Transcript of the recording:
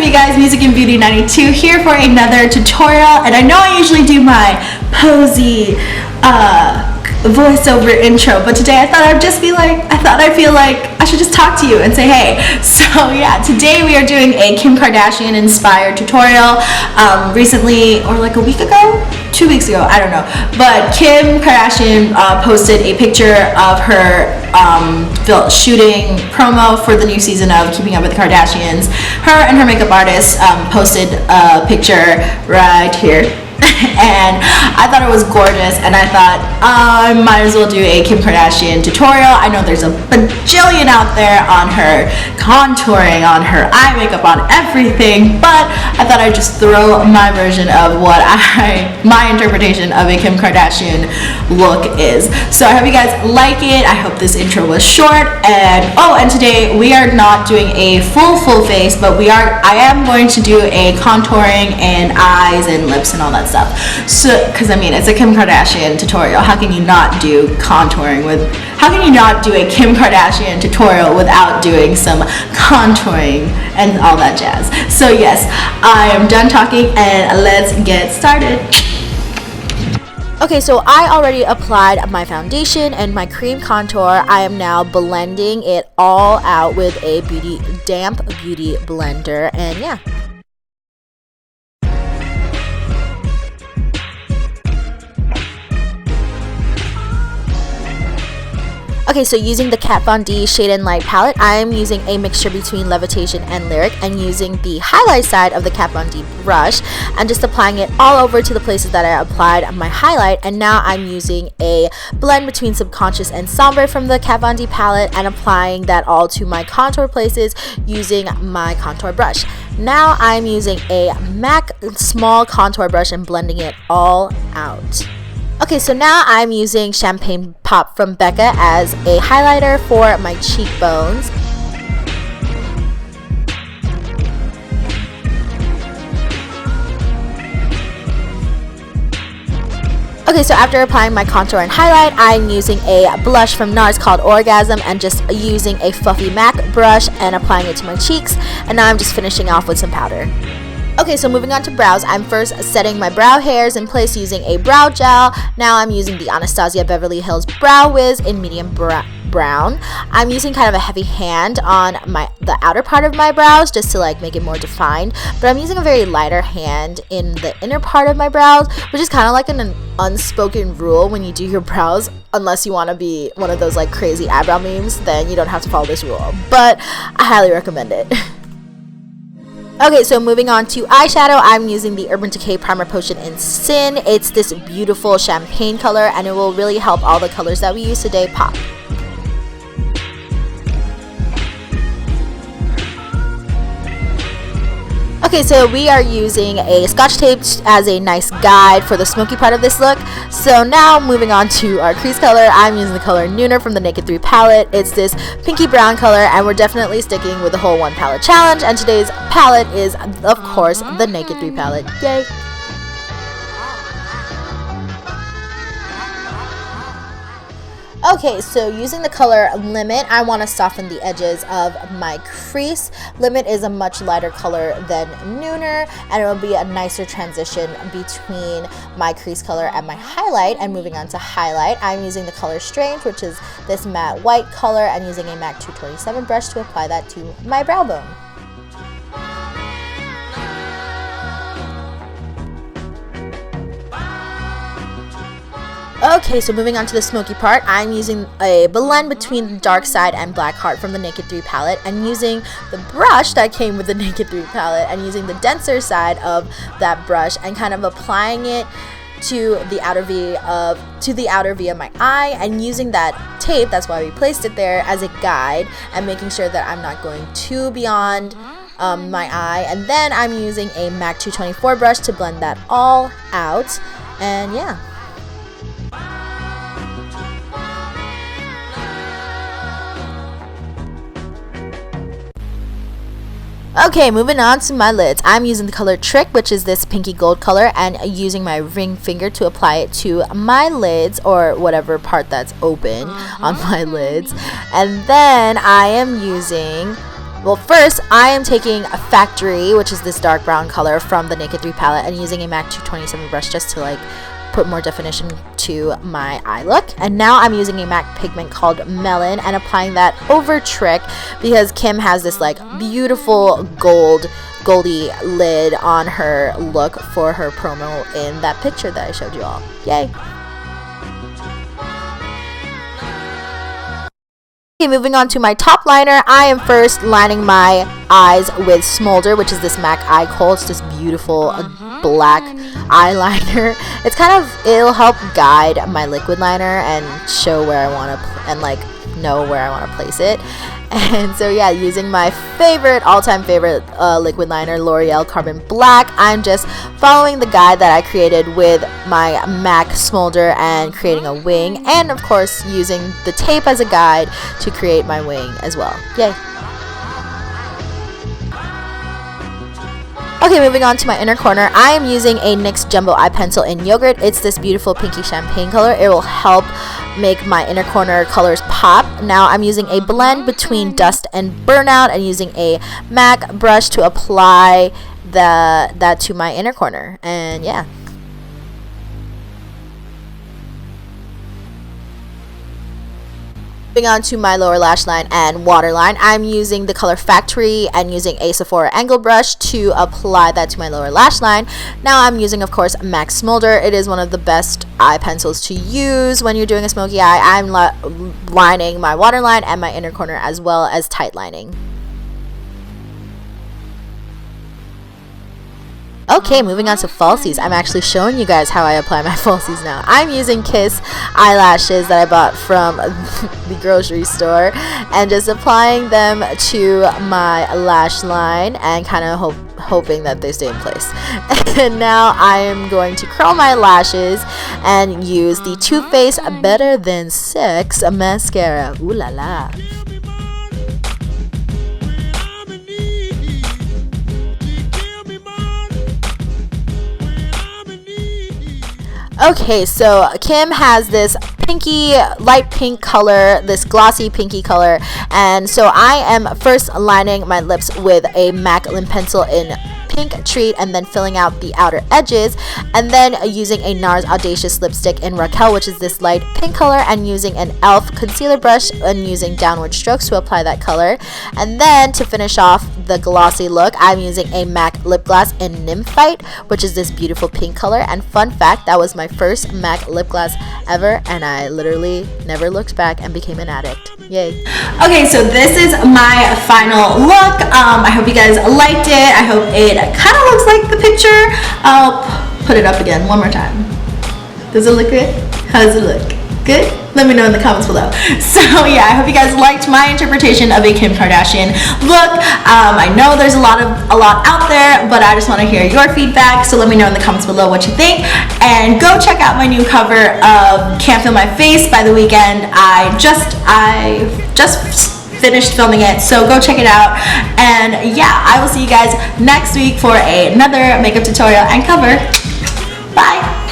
you guys? Music and Beauty 92 here for another tutorial, and I know I usually do my posy voiceover intro, but today I thought I'd feel like I should just talk to you and say hey. So yeah, today we are doing a Kim Kardashian inspired tutorial. Recently, or like a week ago, 2 weeks ago, I don't know, but Kim Kardashian posted a picture of her shooting promo for the new season of Keeping Up with the Kardashians. Her and her makeup artist posted a picture right here. And I thought it was gorgeous, and I thought I might as well do a Kim Kardashian tutorial. I know there's a bajillion out there on her contouring, on her eye makeup, on everything, but I thought I'd just throw my version of my interpretation of a Kim Kardashian look is. So I hope you guys like it. I hope this intro was short, and today we are not doing a full face, but I am going to do a contouring and eyes and lips and all that stuff. So, because I mean, it's a Kim Kardashian tutorial. How can you not do how can you not do a Kim Kardashian tutorial without doing some contouring and all that jazz? So yes, I am done talking and let's get started. Okay, so I already applied my foundation and my cream contour. I am now blending it all out with a damp beauty blender, and yeah. Okay, so using the Kat Von D Shade and Light palette, I am using a mixture between Levitation and Lyric, and using the highlight side of the Kat Von D brush and just applying it all over to the places that I applied my highlight. And now I'm using a blend between Subconscious and Sombre from the Kat Von D palette and applying that all to my contour places using my contour brush. Now I'm using a MAC small contour brush and blending it all out. Okay, so now I'm using Champagne Pop from Becca as a highlighter for my cheekbones. Okay, so after applying my contour and highlight, I'm using a blush from NARS called Orgasm and just using a fluffy MAC brush and applying it to my cheeks. And now I'm just finishing off with some powder. Okay, so moving on to brows, I'm first setting my brow hairs in place using a brow gel. Now I'm using the Anastasia Beverly Hills Brow Wiz in medium brown. I'm using kind of a heavy hand on the outer part of my brows just to like make it more defined, but I'm using a very lighter hand in the inner part of my brows, which is kind of like an unspoken rule when you do your brows. Unless you want to be one of those like crazy eyebrow memes, then you don't have to follow this rule, but I highly recommend it. Okay, so moving on to eyeshadow, I'm using the Urban Decay Primer Potion in Sin. It's this beautiful champagne color, and it will really help all the colors that we use today pop. Okay, so we are using a Scotch tape as a nice guide for the smoky part of this look. So now moving on to our crease color, I'm using the color Nooner from the Naked 3 palette. It's this pinky brown color, and we're definitely sticking with the whole one palette challenge. And today's palette is, of course, the Naked 3 palette. Yay! Okay, so using the color Limit, I want to soften the edges of my crease. Limit is a much lighter color than Nooner, and it will be a nicer transition between my crease color and my highlight. And moving on to highlight, I'm using the color Strange, which is this matte white color, and using a MAC 227 brush to apply that to my brow bone. Okay, so moving on to the smoky part, I'm using a blend between Dark Side and Black Heart from the Naked 3 palette, and using the brush that came with the Naked 3 palette, and using the denser side of that brush and kind of applying it to the outer V of my eye, and using that tape, that's why we placed it there, as a guide, and making sure that I'm not going too beyond my eye. And then I'm using a MAC 224 brush to blend that all out, and yeah. Okay, moving on to my lids. I'm using the color Trick, which is this pinky gold color, and using my ring finger to apply it to my lids, or whatever part that's open on my lids. And then I am using Well, first, I am taking a Factory, which is this dark brown color from the Naked 3 palette, and using a MAC 227 brush just to like put more definition to my eye look. And now I'm using a MAC pigment called Melon and applying that over Trick because Kim has this like beautiful goldy lid on her look for her promo in that picture that I showed you all. Yay! Okay, moving on to my top liner, I am first lining my eyes with Smolder, which is this MAC eye kohl. It's this beautiful black eyeliner. It's it'll help guide my liquid liner and show where I want to, and like know where I want to place it. And so yeah, using my all-time favorite liquid liner, L'Oreal Carbon Black, I'm just following the guide that I created with my MAC Smolder and creating a wing, and of course using the tape as a guide to create my wing as well. Yay! Okay, moving on to my inner corner, I am using a NYX Jumbo Eye Pencil in Yogurt. It's this beautiful pinky champagne color. It will help make my inner corner colors pop. Now I'm using a blend between Dust and Burnout and using a MAC brush to apply that to my inner corner. And yeah. Moving on to my lower lash line and waterline, I'm using the color Factory and using a Sephora angle brush to apply that to my lower lash line. Now I'm using, of course, MAC Smolder. It is one of the best eye pencils to use when you're doing a smoky eye. I'm lining my waterline and my inner corner as well as tight lining. Okay, moving on to falsies. I'm actually showing you guys how I apply my falsies now. I'm using Kiss eyelashes that I bought from the grocery store and just applying them to my lash line and kind of hoping that they stay in place. And now I am going to curl my lashes and use the Too Faced Better Than Sex mascara. Ooh la la. Okay, so Kim has this pinky, light pink color, this glossy pinky color, and so I am first lining my lips with a MAC lip pencil in Pink Treat and then filling out the outer edges, and then using a NARS Audacious lipstick in Raquel, which is this light pink color, and using an e.l.f. concealer brush and using downward strokes to apply that color. And then to finish off the glossy look, I'm using a MAC lip gloss in Nymphite, which is this beautiful pink color. And fun fact, that was my first MAC lip gloss ever, and I literally never looked back and became an addict. Yay. Okay, so this is my final look. I hope you guys liked it. I hope it kind of looks like the picture. I'll put it up again one more time. Does it look good? How does it look? Good? Let me know in the comments below. So yeah, I hope you guys liked my interpretation of a Kim Kardashian look. I know there's a lot out there, but I just want to hear your feedback. So let me know in the comments below what you think. And go check out my new cover of Can't Feel My Face by The Weeknd. I just finished filming it, so go check it out. And yeah, I will see you guys next week for another makeup tutorial and cover. Bye.